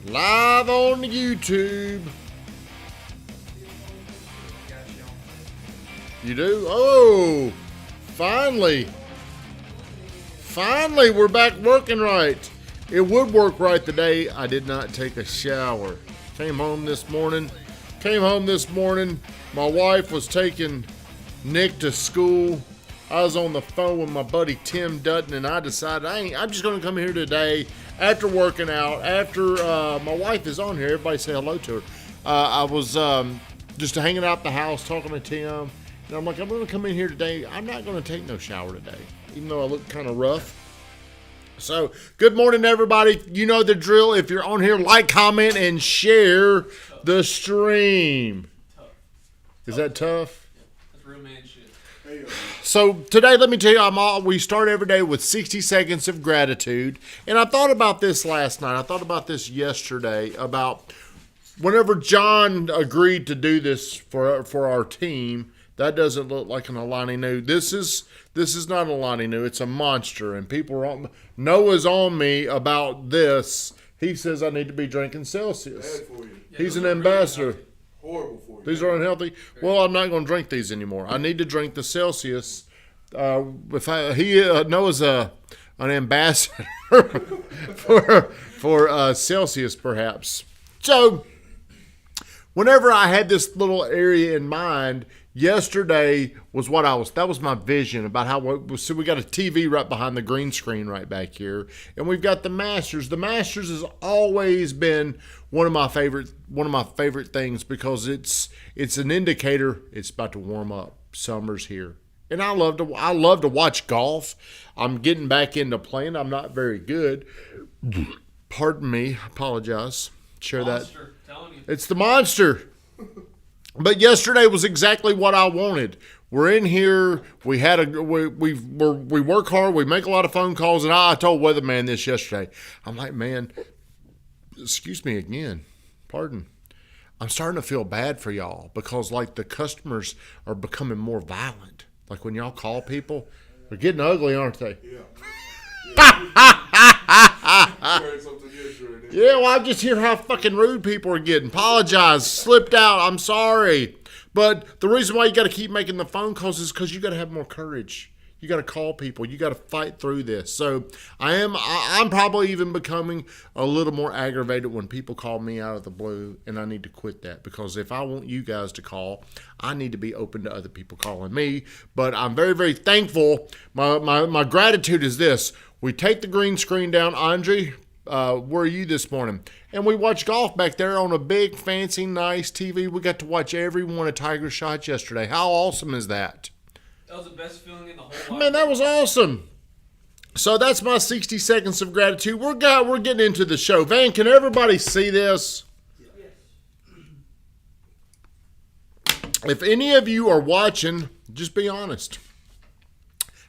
Live on YouTube. You do? Oh, finally. Finally, we're back working right. It would work right today. I did not take a shower. Came home this morning. My wife was taking Nick to school. I was on the phone with my buddy Tim Dutton, and I decided I'm just going to come here today after working out. After my wife is on here, everybody say hello to her. I was just hanging out the house talking to Tim, and I'm like, I'm going to come in here today. I'm not going to take no shower today, even though I look kind of rough. So, good morning, everybody. You know the drill. If you're on here, like, comment, and share the stream. Is that tough? Yeah, that's real man shit. So today, let me tell you, we start every day with 60 seconds of gratitude. And I thought about this last night. I thought about this yesterday about whenever John agreed to do this for our team. That doesn't look like an Alani Nu. This is not an Alani Nu. It's a monster. And people are on Noah's on me about this. He says I need to be drinking Celsius. Bad for you. Yeah, He's an ambassador. Really Horrible for you. These are unhealthy. Well, I'm not going to drink these anymore. I need to drink the Celsius. Noah's an ambassador for Celsius, perhaps. So, whenever I had this little area in mind, yesterday was that was my vision about how. So we got a TV right behind the green screen right back here, and we've got the Masters. The Masters has always been one of my favorite things because it's an indicator it's about to warm up. Summer's here, and I love to watch golf. I'm getting back into playing. I'm not very good. Pardon me. Apologize. Share monster, that. telling you. It's the monster. But yesterday was exactly what I wanted. We're in here. We work hard. We make a lot of phone calls, and I told Weatherman this yesterday. I'm like, man, excuse me again. Pardon. I'm starting to feel bad for y'all because like the customers are becoming more violent. Like when y'all call people, they're getting ugly, aren't they? Yeah. You heard something yesterday, didn't you? Yeah, well, I just hear how fucking rude people are getting. Apologize. Slipped out. I'm sorry. But the reason why you got to keep making the phone calls is because you got to have more courage. You got to call people. You got to fight through this. So I'm probably even becoming a little more aggravated when people call me out of the blue, and I need to quit that because if I want you guys to call, I need to be open to other people calling me. But I'm very, very thankful. My gratitude is this. We take the green screen down. Andre, where are you this morning? And we watch golf back there on a big, fancy, nice TV. We got to watch every one of Tiger's shots yesterday. How awesome is that? That was the best feeling in the whole life. Man, that was awesome. So that's my 60 seconds of gratitude. We're getting into the show. Van, can everybody see this? Yes. If any of you are watching, just be honest.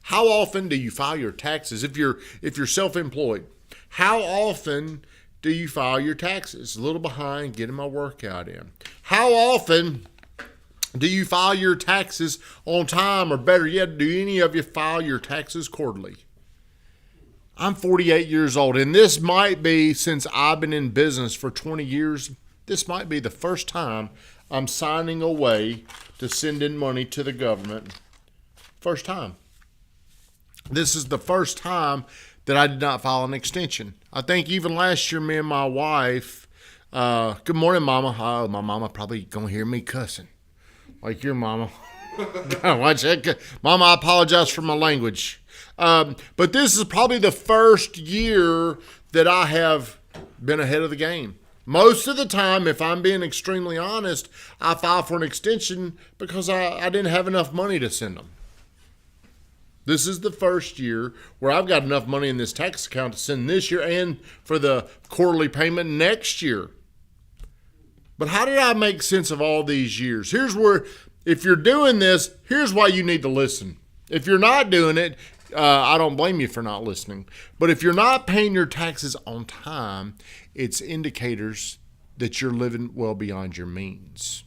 How often do you file your taxes if you're self-employed? How often do you file your taxes? A little behind, getting my workout in. How often do you file your taxes on time, or better yet, do any of you file your taxes quarterly? I'm 48 years old, and this might be, since I've been in business for 20 years, this might be the first time I'm signing away to send in money to the government. First time. This is the first time that I did not file an extension. I think even last year, me and my wife, good morning, Mama. Oh, my mama probably going to hear me cussing. Like your mama. Watch that. Mama, I apologize for my language. But this is probably the first year that I have been ahead of the game. Most of the time, if I'm being extremely honest, I file for an extension because I didn't have enough money to send them. This is the first year where I've got enough money in this tax account to send this year and for the quarterly payment next year. But how did I make sense of all these years? Here's where, if you're doing this, here's why you need to listen. If you're not doing it, I don't blame you for not listening. But if you're not paying your taxes on time, it's indicators that you're living well beyond your means.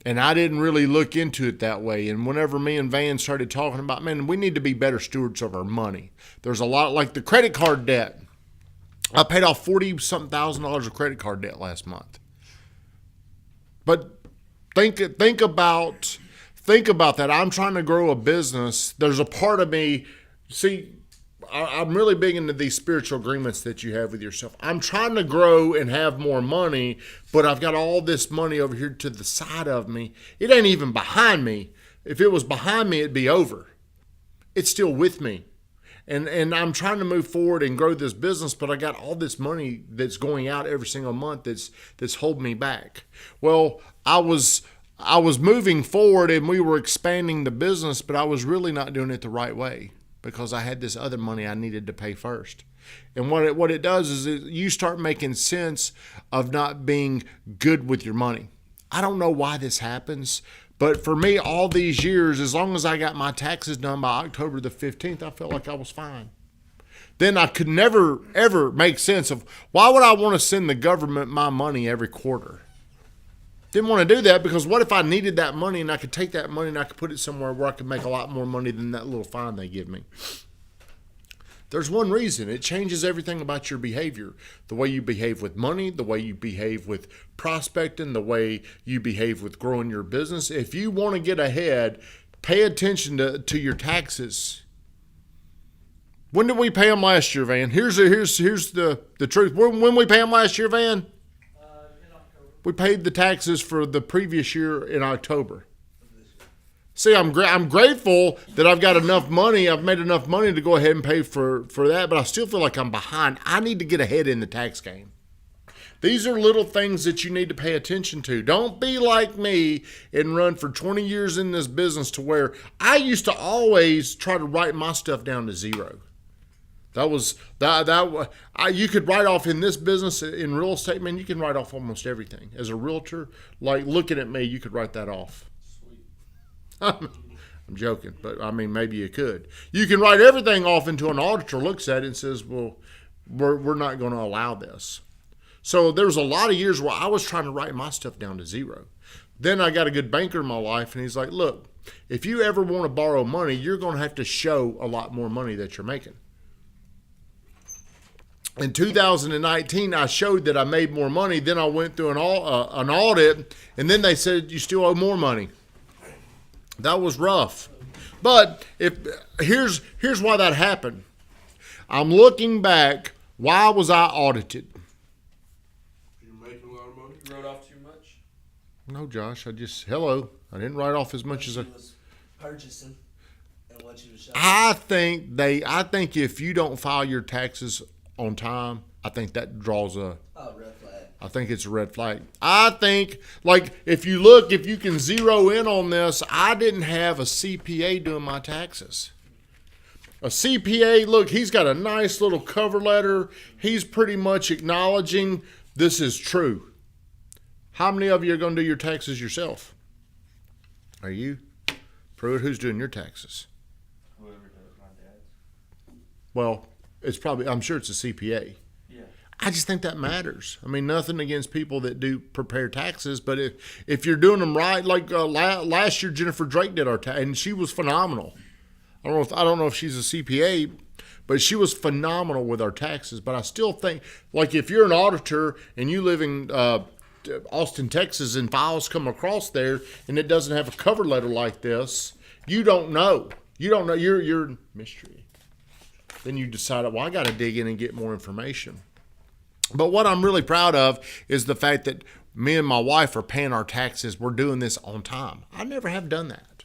And I didn't really look into it that way. And whenever me and Van started talking about, man, we need to be better stewards of our money. There's a lot, like the credit card debt. I paid off $40-something thousand of credit card debt last month. But think about that. I'm trying to grow a business. There's a part of me, see, I'm really big into these spiritual agreements that you have with yourself. I'm trying to grow and have more money, but I've got all this money over here to the side of me. It ain't even behind me. If it was behind me, it'd be over. It's still with me. And I'm trying to move forward and grow this business, but I got all this money that's going out every single month that's holding me back. Well, I was moving forward and we were expanding the business, but I was really not doing it the right way because I had this other money I needed to pay first. And what it does is you start making sense of not being good with your money. I don't know why this happens, but for me, all these years, as long as I got my taxes done by October the 15th, I felt like I was fine. Then I could never, ever make sense of why would I want to send the government my money every quarter? Didn't want to do that because what if I needed that money and I could take that money and I could put it somewhere where I could make a lot more money than that little fine they give me? There's one reason. It changes everything about your behavior. The way you behave with money, the way you behave with prospecting, the way you behave with growing your business. If you want to get ahead, pay attention to your taxes. When did we pay them last year, Van? Here's the truth. When we pay them last year, Van? In October. We paid the taxes for the previous year in October. See, I'm grateful that I've got enough money. I've made enough money to go ahead and pay for that, but I still feel like I'm behind. I need to get ahead in the tax game. These are little things that you need to pay attention to. Don't be like me and run for 20 years in this business to where I used to always try to write my stuff down to zero. You could write off in this business, in real estate, man, you can write off almost everything. As a realtor, like looking at me, you could write that off. I'm joking, but I mean, maybe you could. You can write everything off until an auditor looks at it and says, well, we're not going to allow this. So there was a lot of years where I was trying to write my stuff down to zero. Then I got a good banker in my life, and he's like, look, if you ever want to borrow money, you're going to have to show a lot more money that you're making. In 2019, I showed that I made more money. Then I went through an audit, and then they said, you still owe more money. That was rough. But here's why that happened. I'm looking back. Why was I audited? You're making a lot of money. You wrote off too much? No, Josh. I didn't write off as much as I was purchasing and what you was showing. I think if you don't file your taxes on time, I think that draws a Red flag. I think it's a red flag. I think, like, if you can zero in on this, I didn't have a CPA doing my taxes. A CPA, look, he's got a nice little cover letter. He's pretty much acknowledging this is true. How many of you are going to do your taxes yourself? Are you? Pruitt, who's doing your taxes? Whoever does my dad's. Well, I'm sure it's a CPA. Yeah. I just think that matters. I mean, nothing against people that do prepare taxes, but if you're doing them right, like last year, Jennifer Drake did our tax, and she was phenomenal. I don't know if she's a CPA, but she was phenomenal with our taxes. But I still think, like, if you're an auditor and you live in Austin, Texas, and files come across there, and it doesn't have a cover letter like this, you don't know. You're mystery. Then you decide, well, I got to dig in and get more information. But what I'm really proud of is the fact that me and my wife are paying our taxes. We're doing this on time. I never have done that.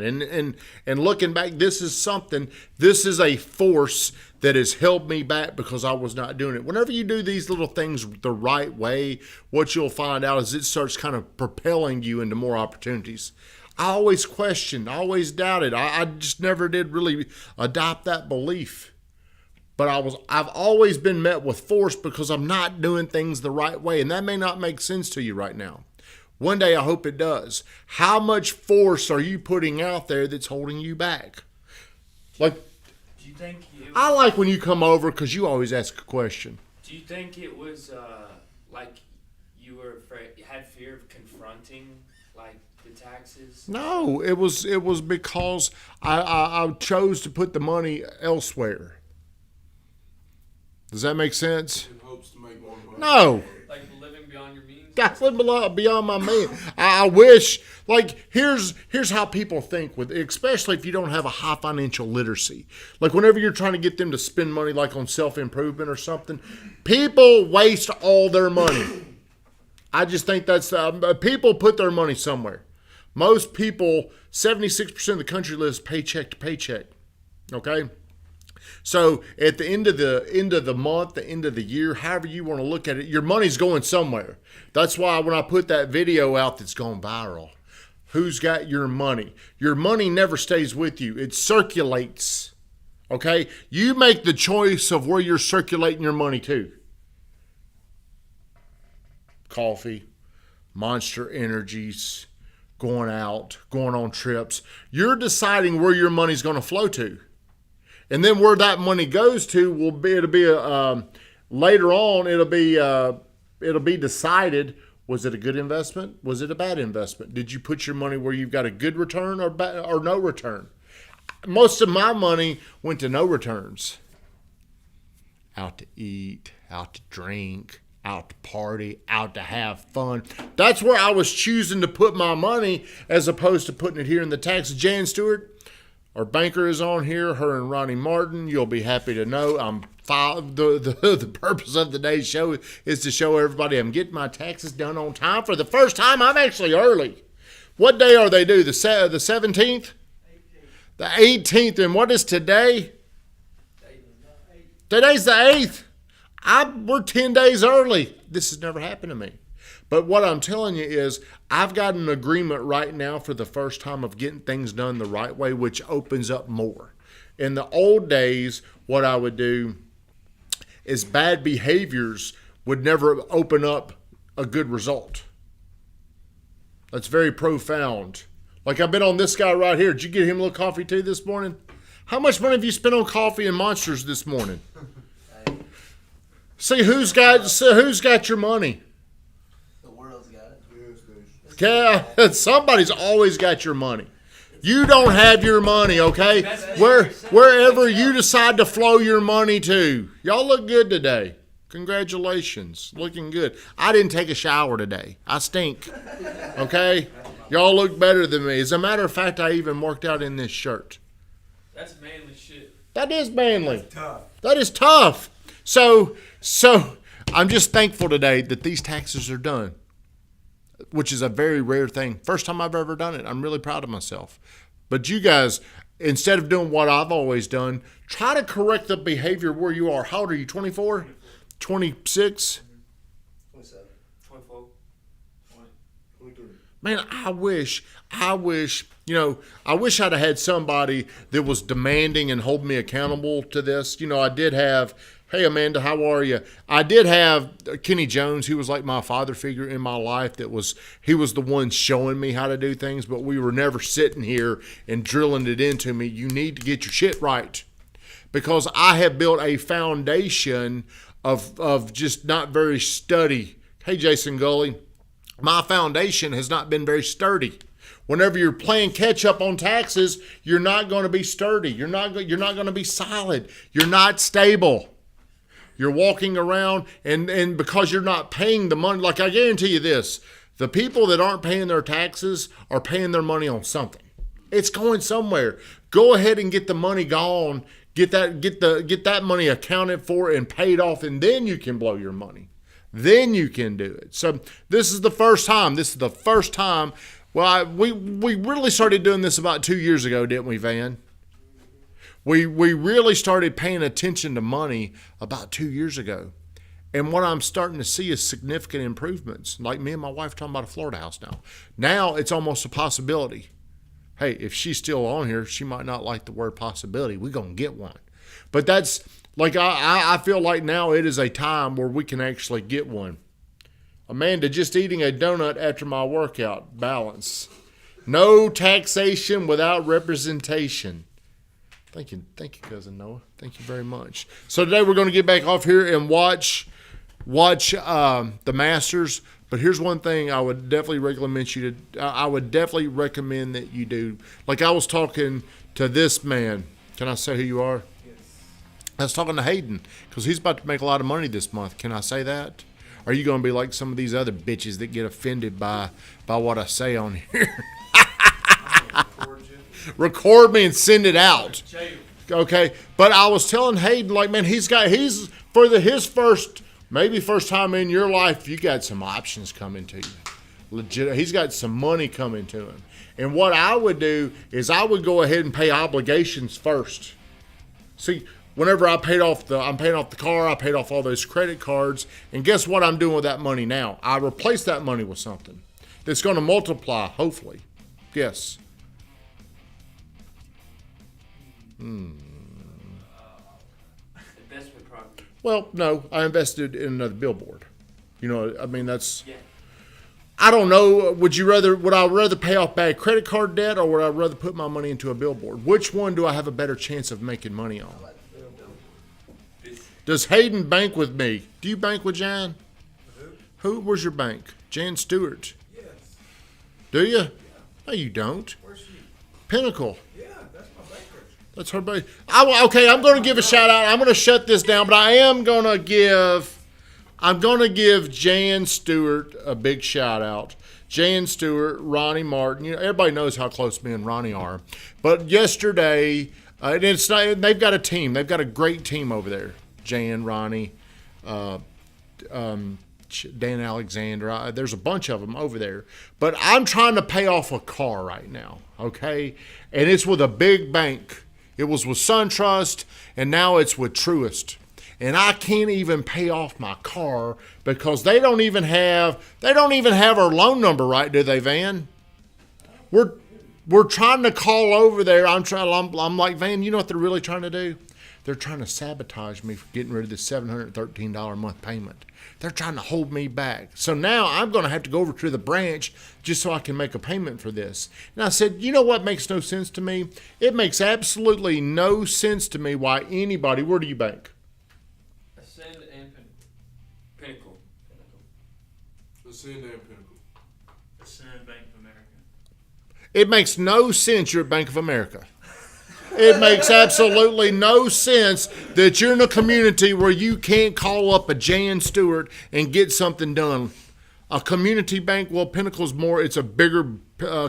And looking back, this is a force that has held me back because I was not doing it. Whenever you do these little things the right way, what you'll find out is it starts kind of propelling you into more opportunities. I always questioned, I always doubted. I just never did really adopt that belief. But I've always been met with force because I'm not doing things the right way. And that may not make sense to you right now. One day I hope it does. How much force are you putting out there that's holding you back? Like, do you think I like when you come over because you always ask a question. Do you think it was like you were afraid, you had fear of confronting like the taxes? No, it was because I chose to put the money elsewhere. Does that make sense? In hopes to make more money. No. Like living beyond your means. That's beyond my means. I wish, like, here's how people think, with especially if you don't have a high financial literacy. Like, whenever you're trying to get them to spend money, like on self-improvement or something, people waste all their money. I just think that's, people put their money somewhere. Most people, 76% of the country lives paycheck to paycheck. Okay? So at the end of the month, the end of the year, however you want to look at it, your money's going somewhere. That's why when I put that video out that's gone viral, who's got your money? Your money never stays with you. It circulates. Okay? You make the choice of where you're circulating your money to. Coffee, Monster Energies, going out, going on trips. You're deciding where your money's going to flow to. And then where that money goes to later on. It'll be decided. Was it a good investment? Was it a bad investment? Did you put your money where you've got a good return or no return? Most of my money went to no returns. Out to eat, out to drink, out to party, out to have fun. That's where I was choosing to put my money as opposed to putting it here in the taxes. Jan Stewart, our banker, is on here, her and Ronnie Martin. You'll be happy to know the purpose of today's show is to show everybody I'm getting my taxes done on time. For the first time, I'm actually early. What day are they due? The 17th? The 18th. And what is today? Today's the 8th. We're 10 days early. This has never happened to me. But what I'm telling you is I've got an agreement right now for the first time of getting things done the right way, which opens up more. In the old days, what I would do is bad behaviors would never open up a good result. That's very profound. Like I've been on this guy right here. Did you get him a little coffee too this morning? How much money have you spent on coffee and Monsters this morning? See, who's got your money? The world's got it. Yes, they Okay, somebody's always got your money. You don't have your money, okay? Wherever you decide to flow your money to. Y'all look good today. Congratulations. Looking good. I didn't take a shower today. I stink. Okay? Y'all look better than me. As a matter of fact, I even worked out in this shirt. That's manly shit. That is manly. tough. That is tough. So I'm just thankful today that these taxes are done, which is a very rare thing. First time I've ever done it. I'm really proud of myself. But you guys, instead of doing what I've always done, try to correct the behavior where you are. How old are you, 24? 26? 27. 24. 23. Man, I wish, I wish I'd have had somebody that was demanding and holding me accountable to this. I did have, hey, Amanda, how are you? I did have Kenny Jones. He was like my father figure in my life. He was the one showing me how to do things, but we were never sitting here and drilling it into me. You need to get your shit right. Because I have built a foundation of just not very sturdy. Hey, Jason Gully, my foundation has not been very sturdy. Whenever you're playing catch up on taxes, you're not going to be sturdy. You're not going to be solid. You're not stable. You're walking around and because you're not paying the money, like I guarantee you this, the people that aren't paying their taxes are paying their money on something. It's going somewhere. Go ahead and get the money gone. Get that money accounted for and paid off, and then you can blow your money. Then you can do it. So this is the first time. Well, we really started doing this about 2 years ago, didn't we, Van? We really started paying attention to money about 2 years ago. And what I'm starting to see is significant improvements. Like me and my wife talking about a Florida house now. Now it's almost a possibility. Hey, if she's still on here, she might not like the word possibility. We're going to get one. But that's, like, I feel like now it is a time where we can actually get one. Amanda, just eating a donut after my workout. Balance. No taxation without representation. Thank you, Cousin Noah. Thank you very much. So today we're going to get back off here and watch the Masters. But here's one thing I would definitely recommend that you do. Like I was talking to this man. Can I say who you are? Yes. I was talking to Hayden because he's about to make a lot of money this month. Can I say that? Are you going to be like some of these other bitches that get offended by what I say on here? Record me and send it out. Okay, but I was telling Hayden, like, man, he's for his first time in your life, you got some options coming to you. Legit, he's got some money coming to him. And what I would do is I would go ahead and pay obligations first. See, whenever I'm paying off the car, I paid off all those credit cards, and guess what I'm doing with that money now? I replace that money with something that's going to multiply, hopefully. Yes. Investment property. Well, no, I invested in another billboard. You know, I mean, that's. Yeah. I don't know. Would I rather pay off bad credit card debt, or would I rather put my money into a billboard? Which one do I have a better chance of making money on? Does Hayden bank with me? Do you bank with Jan? Who? Where's your bank? Jan Stewart. Yes. Do you? No, you don't. Where's she? Pinnacle. Yeah, that's my banker. That's her bank. Okay, I'm going to give a shout out. I'm going to shut this down, but I am going to give Jan Stewart a big shout out. Jan Stewart, Ronnie Martin. You know, everybody knows how close me and Ronnie are. But yesterday, they've got a team. They've got a great team over there. Jan, Ronnie, Dan Alexander. There's a bunch of them over there. But I'm trying to pay off a car right now, okay? And it's with a big bank. It was with SunTrust, and now it's with Truist. And I can't even pay off my car because they don't even have our loan number right, do they, Van? We're trying to call over there. I'm like, Van, you know what they're really trying to do? They're trying to sabotage me for getting rid of the $713 a month payment. They're trying to hold me back. So now I'm going to have to go over to the branch just so I can make a payment for this. And I said, you know what makes no sense to me? It makes absolutely no sense to me why anybody, where do you bank? Ascend and Pinnacle. Ascend and Pinnacle. Ascend Bank of America. It makes no sense you're at Bank of America. It makes absolutely no sense that you're in a community where you can't call up a Jan Stewart and get something done. A community bank, well, Pinnacle's it's a bigger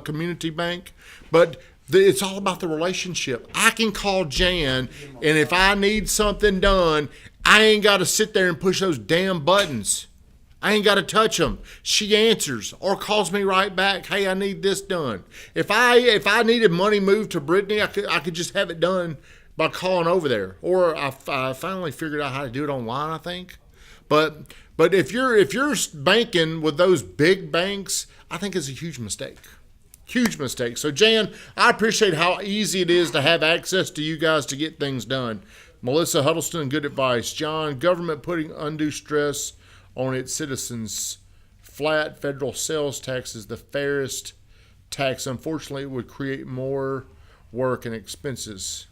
community bank, but it's all about the relationship. I can call Jan, and if I need something done, I ain't got to sit there and push those damn buttons. I ain't got to touch them. She answers or calls me right back. Hey, I need this done. If I needed money moved to Brittany, I could just have it done by calling over there. Or I finally figured out how to do it online, I think. But if you're banking with those big banks, I think it's a huge mistake. Huge mistake. So Jan, I appreciate how easy it is to have access to you guys to get things done. Melissa Huddleston, good advice. John, government putting undue stress on its citizens. Flat federal sales tax is the fairest tax. Unfortunately, it would create more work and expenses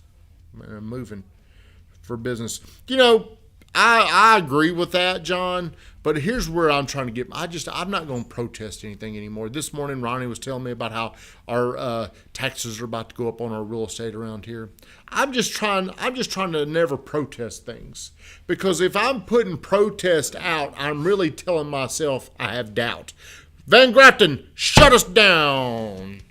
moving for business. You know, I agree with that, John, but here's where I'm trying to get. I'm not going to protest anything anymore. This morning, Ronnie was telling me about how our taxes are about to go up on our real estate around here. I'm just trying to never protest things, because if I'm putting protest out, I'm really telling myself I have doubt. Van Grafton, shut us down.